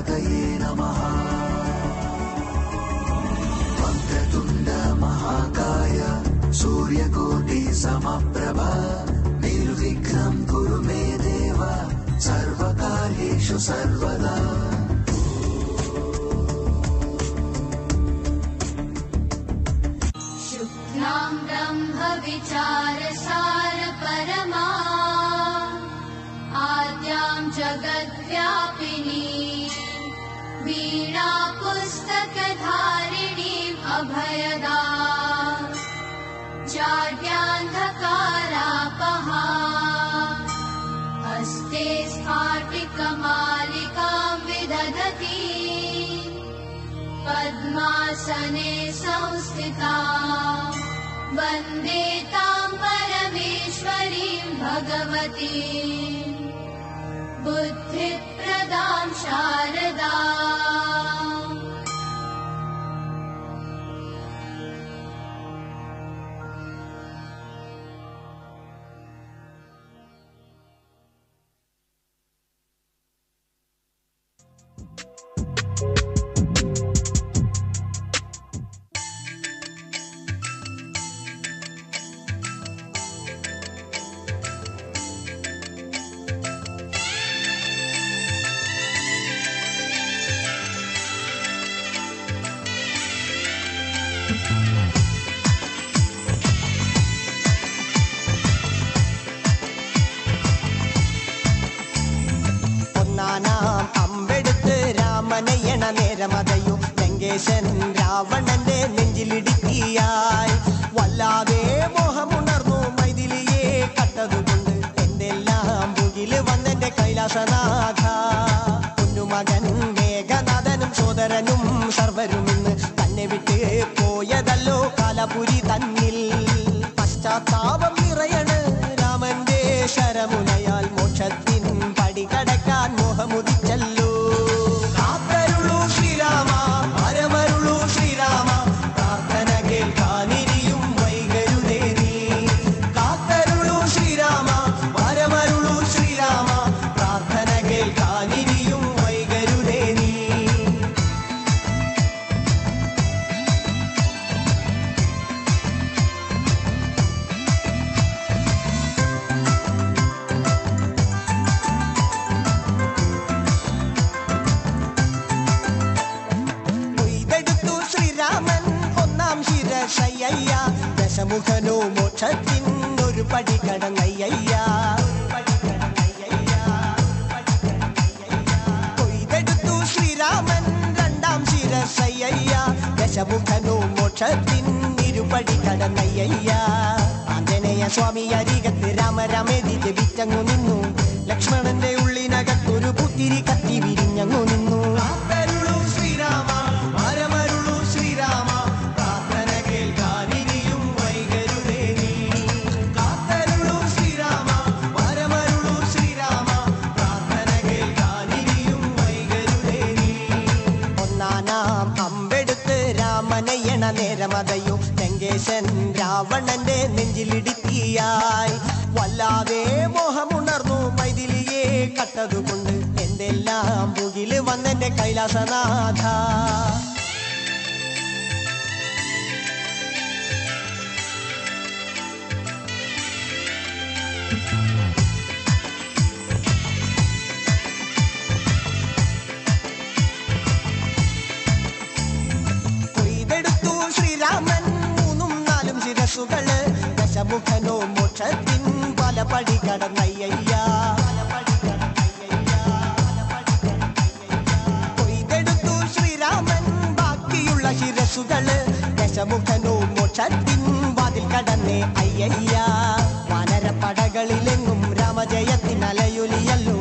गणपतये नमः। वक्रतुण्ड महाकाय सूर्यकोटि समप्रभ निर्विघ्नं कुरु मे देव सर्वकार्येषु सर्वदा। शुक्लां ब्रह्म विचारसार परमा आद्यां जगद्व्यापिनी वीणा पुस्तकधारिणीम् अभयदा जाड्यान्धकारापहा हस्ते स्फाटिकमालिकां विदधती पद्मासने संस्थिता वन्दे तां परमेश्वरीं भगवतीं बुद्धिप्रदां शारदाम्। അമ്പെടുത്ത് രാമനയണ നേരമതയോ ലങ്കേശൻ രാവണന്റെ നെഞ്ചിലിടുക്കിയായി വല്ലാതെ മോഹമുണർന്നു മൈഥിലിയെ കട്ടതുകൊണ്ട് എന്തെല്ലാം മുകില് വന്നെന്റെ കൈലാസനാഥ പൊന്നുമകൻ മേഘനാഥനും സോദരനും സർവരും ഇന്ന് തന്നെ വിട്ട് പോയതല്ലോ കാലപുരി തന്നിൽ പശ്ചാത്താപം നിറയണ് രാമന്റെ ശരമുനയാൽ മോക്ഷത്തിൻ പടി കടക്കാൻ മോഹമുദിച്ചല്ലോ കാത്തരുളൂ ശ്രീരാമ പരമരുളൂ ശ്രീരാമ പ്രാർത്ഥന കേൾക്കാനിരിയും വൈകരുതേ നീ കാത്തരുളൂ ശ്രീരാമ പരമരുളൂ ശ്രീരാമ പ്രാർത്ഥന കേൾക്കാനിരിയും വൈകരുതേ നീ ശയ്യ ദശമുഖനോ മോക്ഷത്തിൻ ഒരു പടി കടന്നയ്യ കൊയ്തെടുത്തു ശ്രീരാമൻ രണ്ടാം ശിരസയ്യ ദശമുഖനോ മോക്ഷത്തിൻ ഇരുപടി കടന്നയ്യ ആഞ്ജനേയ സ്വാമി അരികത്ത് രാമരാമേതി ജപിച്ചങ്ങു നിന്നു ലക്ഷ്മണന്റെ ഉള്ളിനകത്തൊരു പുത്തിരി കത്തി വിരിഞ്ഞങ്ങു നിന്നു ശ്രീരാമ പരമരുളൂ ശ്രീരാമ നേരമതയോ ലങ്കേശൻ രാവണന്റെ നെഞ്ചിലിടുക്കിയായി വല്ലാതെ മോഹമുണർന്നു മൈഥിലിയെ കട്ടതുകൊണ്ട് എന്തെല്ലാം മുകില് വന്നെന്റെ കൈലാസനാഥ ശ്രീരാമൻ മൂന്നും നാലും ശിരസുകള് ദശമുഖനോ മോക്ഷത്തിൻ പല പടി കടന്നയ്യ കൊയ്തെടുത്തു ശ്രീരാമൻ ബാക്കിയുള്ള ശിരസുകള് ദശമുഖനോ മോക്ഷത്തിൻ വാതിൽ കടന്നേ അയ്യ വാനരപ്പടകളിലെങ്ങും രാമജയത്തിൻ അലയൊലിയല്ലോ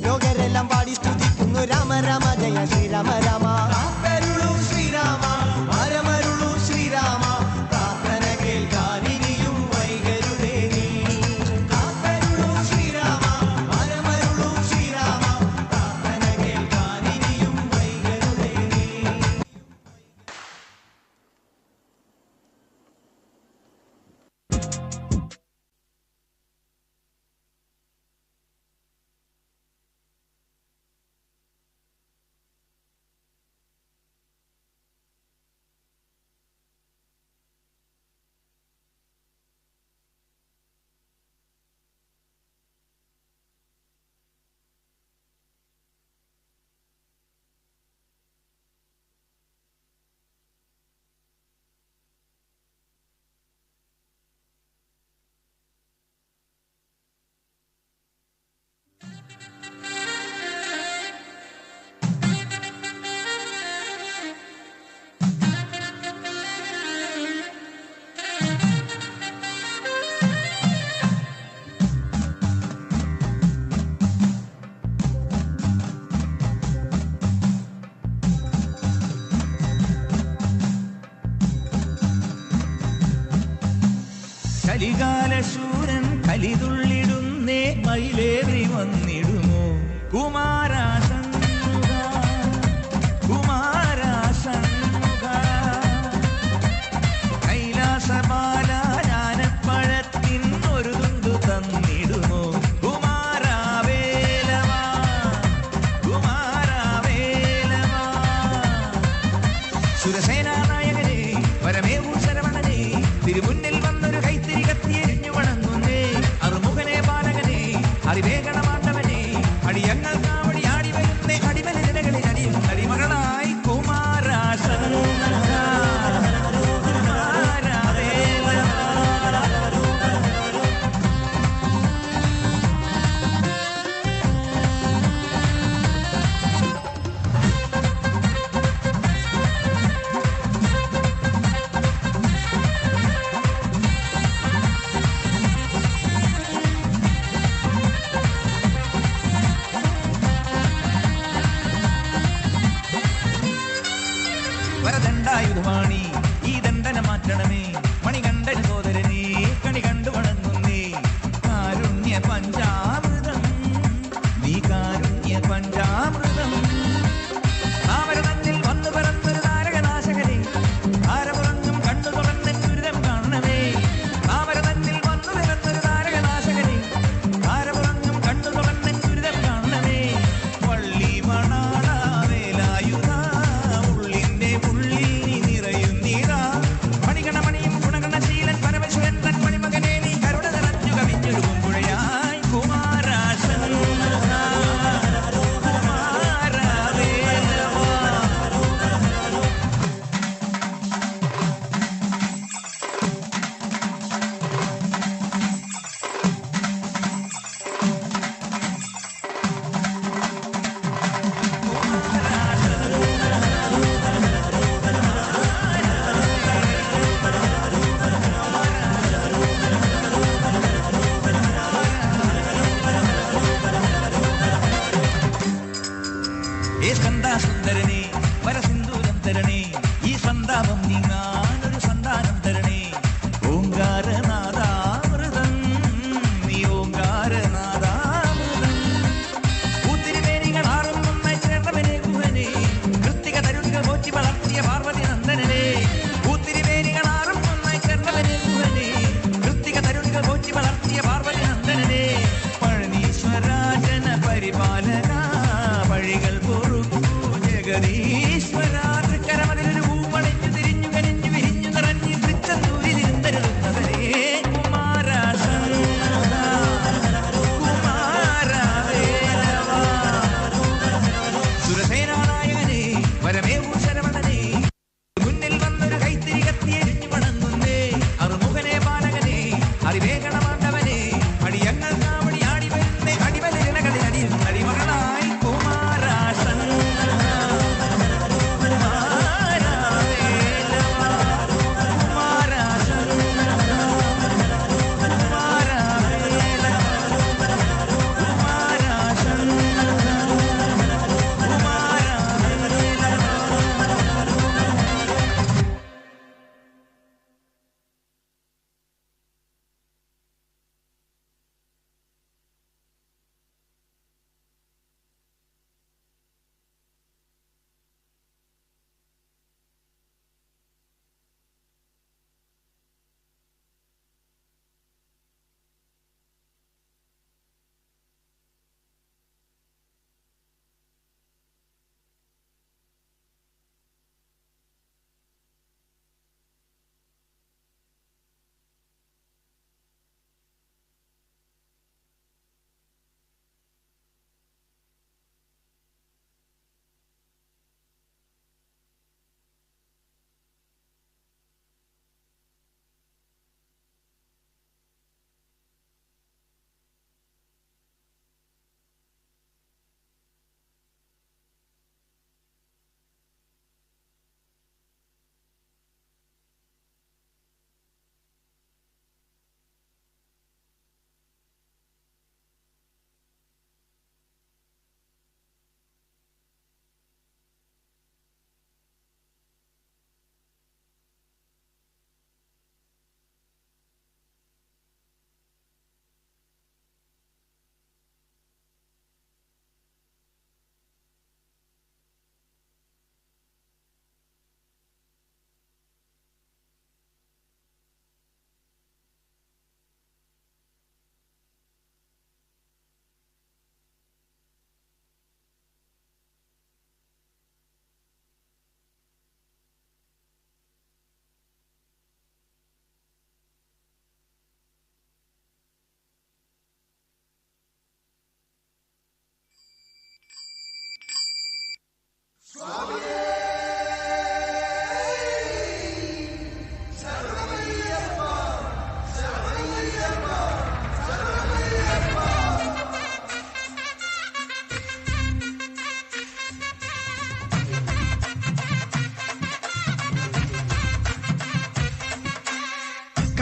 ലോകരെല്ലാം പാടി സ്തുതിക്കുന്നു രാമ രാമ ജയ ശ്രീരാമ രാമ ശ്രീരാമ പരമരുളൂ ശ്രീരാമ പ്രാർത്ഥന കേൾക്കാനിരിയും വൈകരുതേ നീ കാത്തരുളൂ ശ്രീരാമ പരമരുളൂ ശ്രീരാമ പ്രാർത്ഥന കേൾക്കാനിരിയും വൈകരുതേ നീ കലിതുള്ളിടുന്നേ മയിലേറി വന്നിടുമോ കുമാരാ ഷൺമുഖ കുമാരാ ഷൺമുഖ കൈലാസമാല ജ്ഞാനപ്പഴത്തിൻ ഒരു തുണ്ടു തന്നിടുമോ കുമാരാ വേലവാ കുമാരാ വേലവാ സുരസേനാ നായകനെ പരമേവൂ ശരവണനെ തിരുമുന്നിൽ വന്നൊരു കൈത്തിരി കത്തിയെരിഞ്ഞു വണങ്ങുന്നേ അറുമുഖനെ ബാലകനെ അറിവേഗണമാണ്ടവനെ അടിയങ്ങൾ കാവടി ആടി വരുന്നേ അടിമല നിലകളിൽ അടിയും അടിമകളായി കുമാരാ ഷൺമുഖ കുമാരാ വേലവാ വരദണ്ഡായുധവാണി ഈ ദണ്ഡന മാറ്റണമേ മണികണ്ഠൻ സോദരനേ കണി കണ്ടു വണങ്ങുന്നേ കാരുണ്യ പഞ്ചാമൃതം നീ കാരുണ്യ പഞ്ചാമൃതം താമരതന്നിൽ വന്നു പിറന്നൊരു താരകനാശകനെ താരമുറങ്ങും കണ്ണു തുറന്നൻ ദുരിതം കാണണമേ താമരതന്നിൽ വന്നു പിറന്നൊരു താരകനാശകനെ താരമുറങ്ങും കണ്ണു തുറന്നൻ ദുരിതം കാണണമേ വള്ളി മണാള വേലായുധ ഉള്ളിന്റെ ഉള്ളിൽ നീ നിറയുന്നീതാ മണികണമണിയും ഗുണഗണശീലൻ പരമശിവൻ തൻ മണിമകനെ നീ കരുണ നിറഞ്ഞു കവിഞ്ഞൊഴുകും പുഴയായി കുമാരാ ഷൺമുഖ കുമാരാ വേലവാ ഏ സ്കന്ദാസുന്ദരനെ വരസിന്ദൂരം തരണേ ഈ സന്താപം നീങ്ങാനൊരു സന്താനം തരണേ ഓങ്കാരനാദാമൃതം നീ ഓങ്കാരനാദാമൃതം പൂത്തിരിമേനികൾ ആറും ഒന്നായി ചേർന്നവനെ ഗുഹനെ കൃത്തിക തരുണിക പോറ്റി വളർത്തിയ പാർവതി നന്ദനനെ പൂത്തിരിമേനികൾ ആറും ഒന്നായി ചേർന്നവനെ ഗുഹനെ കൃത്തിക തരുണിക പോറ്റി വളർത്തിയ പാർവതി നന്ദനനെ പഴനീശ്വരാജന പരിപാലന വഴികൾ പൊറുക്കൂ ജഗദീശ്വര തൃക്കരമതിലൊരു പൂവണിഞ്ഞു തിരിഞ്ഞു കനിഞ്ഞു വിരിഞ്ഞു നിറഞ്ഞു തൃച്ചന്തൂരി തിരുന്തരുന്നവരേ കുമാരാ ഷൺമുഖ കുമാരാ വേലവാ സുരസേനാ നായകനെ പരമേവൂ ശരവണനെ മുന്നിൽ വന്നൊരു കൈത്തിരി കത്തിയെരിഞ്ഞു വണങ്ങുന്നേ അറുമുഖനെ ബാലകനെ അറിവേഗണമാണ്ടവനെ അടിയങ്ങൾ കാവടി ആടി വരുന്നേ അടിമല ഇലകളിൽ അടിയും അടിമകളായി കുമാരാ ഷൺമുഖ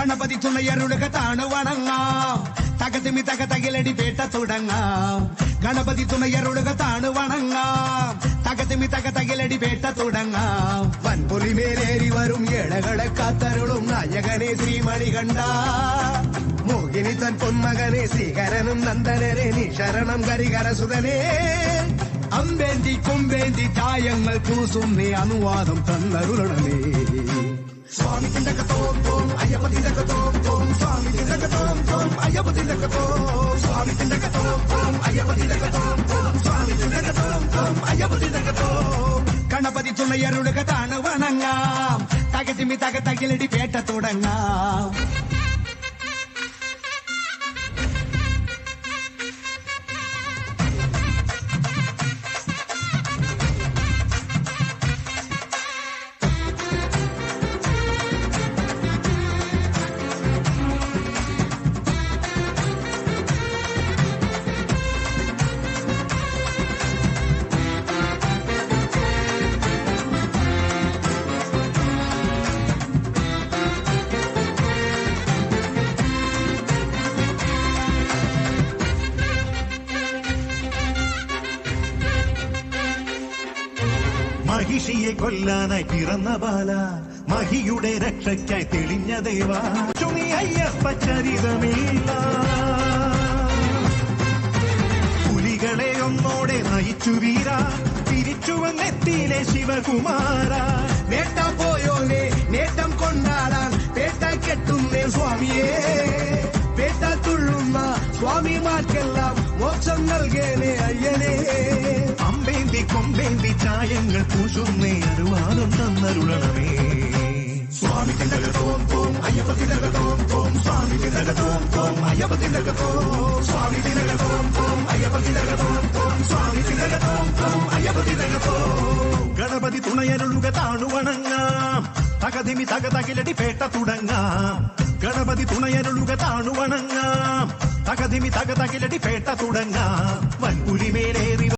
ഗണപതി തുണയരുളുക താണു വണങ്ങാം തകതിമി തകതകിലടി പേട്ട തുടങ്ങാം ഗണപതി തുണയരുളുക താണു വണങ്ങാം തകതിമി തകതകിലടി പേട്ട തുടങ്ങാം വൻപുലി മേലേറി വരും ഏഴകളെ കാത്തരുളും നായകനെ ശ്രീമണികണ്ഠ മോഹിനി തൻ പൊന്മകനെ ശ്രീകരനും നന്ദനരെ നീ ശരണം കരികരസുതനെ അമ്പേന്തി കൊമ്പേന്തി ചായങ്ങൾ പൂസുന്നേ അനുവാദം തന്നരുളണമേ സ്വാമി തിണ്ടകത്തോം തോം അയ്യപ്പ തിണ്ടകത്തോം തോം സ്വാമി തിണ്ടകത്തോം തോം അയ്യപ്പ തിണ്ടകത്തോം സ്വാമി തിണ്ടകത്തോം തോം അയ്യപ്പ തിണ്ടകത്തോം തോം സ്വാമി തിണ്ടകത്തോം തോം അയ്യപ്പ തിണ്ടകത്തോം ഗണപതി തുണയരുളുക താണു വണങ്ങാം തകതിമി തകതകിലടി പേട്ട തുടങ്ങാം മഹിഷിയെ കൊല്ലാനായി പിറന്ന ബാല മഹിയുടെ രക്ഷയ്ക്കായി തെളിഞ്ഞ ദേവ ചുമി അയ്യപ്പ ചരിതമില്ല പുലികളെ ഒന്നോടെ നയിച്ചു വീര തിരിച്ചു വന്നെത്തിയിലെ ശിവകുമാര നേട്ടം പോയോനെ നേട്ടം കൊണ്ടാടാൻ പേട്ട കെട്ടുന്നേ സ്വാമിയേ പേട്ട തുള്ളുന്ന സ്വാമിമാർക്കെല്ലാം മോക്ഷം നൽകേനെ അയ്യനെ അമ്പേന്തി കൊമ്പേന്തി ചായങ്ങൾ പൂശുന്നേ അനുവാദം തന്നരുളണമേ സ്വാമി തിണ്ടകത്തോം തോം അയ്യപ്പ തിണ്ടകത്തോം തോം സ്വാമി തിണ്ടകത്തോം തോം അയ്യപ്പ തിണ്ടകത്തോം സ്വാമി തിണ്ടകത്തോം തോം അയ്യപ്പ തിണ്ടകത്തോം തോം സ്വാമി തിണ്ടകത്തോം തോം അയ്യപ്പ തിണ്ടകത്തോം ഗണപതി തുണയരുളുക താണു വണങ്ങാം തകതിമി തകതകിലടി പേട്ട തുടങ്ങാം ഗണപതി തുണയരുളുക താണു വണങ്ങാം തകതിമി തകതകിലടി പേട്ട തുടങ്ങാം വൻപുലിമേലേറി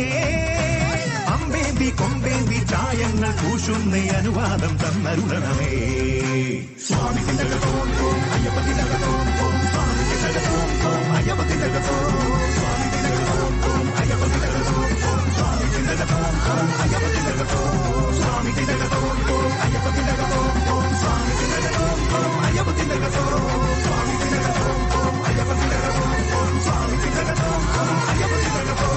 അമ്പേന്തി കൊമ്പേന്തി ചായങ്ങൾ പൂശുന്നേ അനുവാദം തന്നരുളണമേ സ്വാമി തിണ്ടകത്തോം തോം അയ്യപ്പ തിണ്ടകത്തോം തോം സ്വാമി തിണ്ടകത്തോം തോം അയ്യപ്പ തിണ്ടകത്തോം സ്വാമി തിണ്ടകത്തോം തോം അയ്യപ്പ തിണ്ടകത്തോം തോം സ്വാമി തിണ്ടകത്തോം തോം അയ്യപ്പ തിണ്ടകത്തോം സ്വാമി തിണ്ടകത്തോം തോം അയ്യപ്പ തിണ്ടകത്തോം തോം സ്വാമി തിണ്ടകത്തോം തോം അയ്യപ്പ തിണ്ടകത്തോം സ്വാമി തിണ്ടകത്തോം തോം അയ്യപ്പ തിണ്ടകത്തോം തോം സ്വാമി തിണ്ടകത്തോം തോം അയ്യപ്പ തിണ്ടകത്തോം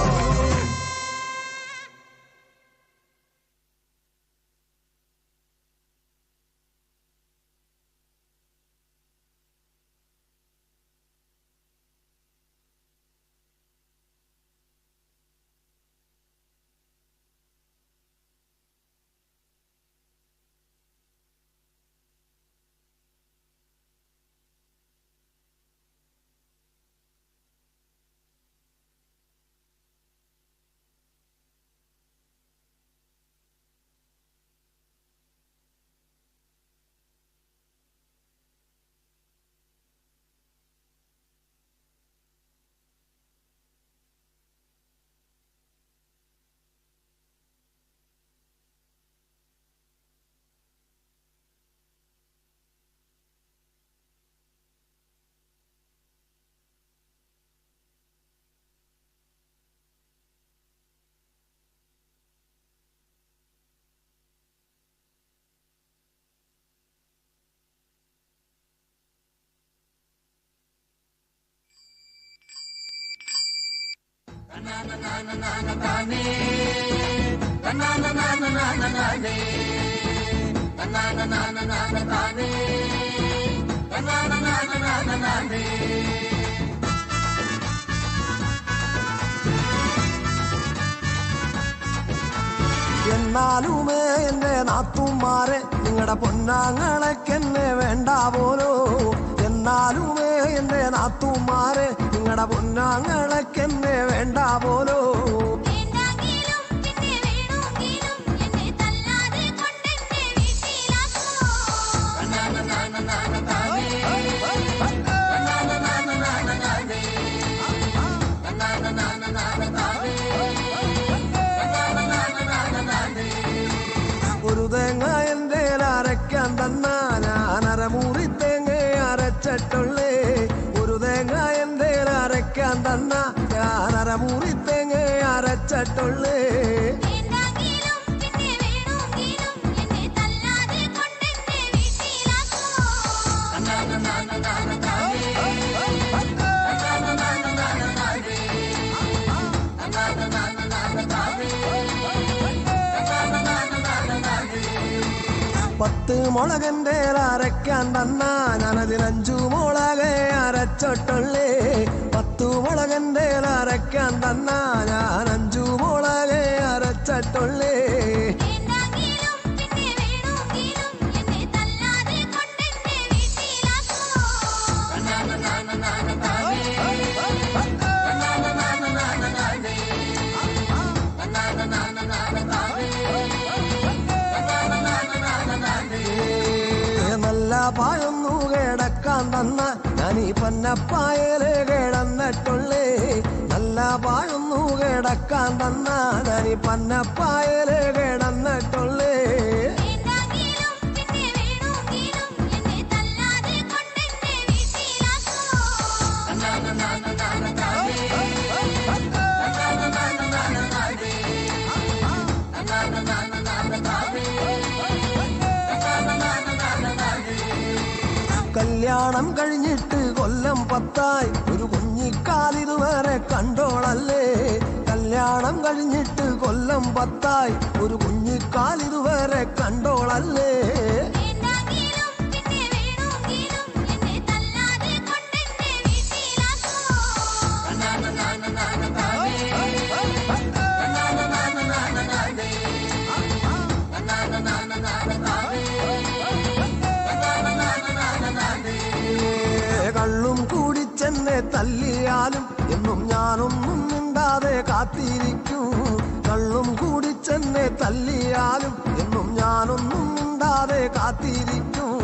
എന്നാലുമേ എന്റെ നാത്തുമാരെ നിങ്ങളുടെ പൊന്നാങ്ങളൊക്കെന്നെ വേണ്ട പോലോ. എന്നാലുമേ എന്റെ നാത്തുമാരെ നിങ്ങളുടെ പൊന്നാങ്ങളൊക്കെന്നെ വേണ്ട പോലോ. ഒരു തേങ്ങ എന്റെ അരയ്ക്കാൻ തന്നാ ഞാൻ അരമുറി തേങ്ങ അരച്ച അരച്ചിട്ടുള്ളേ. പത്ത് മുളകന്റെ അരയ്ക്കാൻ തന്നാ ഞാനതിനഞ്ചു മുളകെ അരച്ചിട്ടുള്ളേ. 10 മുളകന്റെ അരയ്ക്കാൻ തന്നാ ഞാൻ 5 മുളകെ അരച്ചിട്ടുള്ളേ. നല്ല പായൊന്നു കിടക്കാൻ തന്ന ഞാനീ പന്നപ്പായല് കിടന്നിട്ടുള്ളേ. നല്ല പായൊന്നു കിടക്കാൻ തന്ന ഞാനീ പന്നപ്പായല് കിടന്നിട്ടുള്ളേ. കല്യാണം കഴിഞ്ഞിട്ട് കൊല്ലം 10 ഒരു കുഞ്ഞിക്കാലിതുവരെ കണ്ടോളല്ലേ. കല്യാണം കഴിഞ്ഞിട്ട് കൊല്ലം 10 ഒരു കുഞ്ഞിക്കാലിതുവരെ കണ്ടോളല്ലേ. കള്ളും കൂടിച്ചെന്നെ തല്ലിയാലും എന്നും ഞാനൊന്നും മിണ്ടാതെ കാത്തിരിക്കും. കള്ളും കൂടിച്ചെന്നെ തല്ലിയാലും എന്നും ഞാനൊന്നും മിണ്ടാതെ കാത്തിരിക്കും.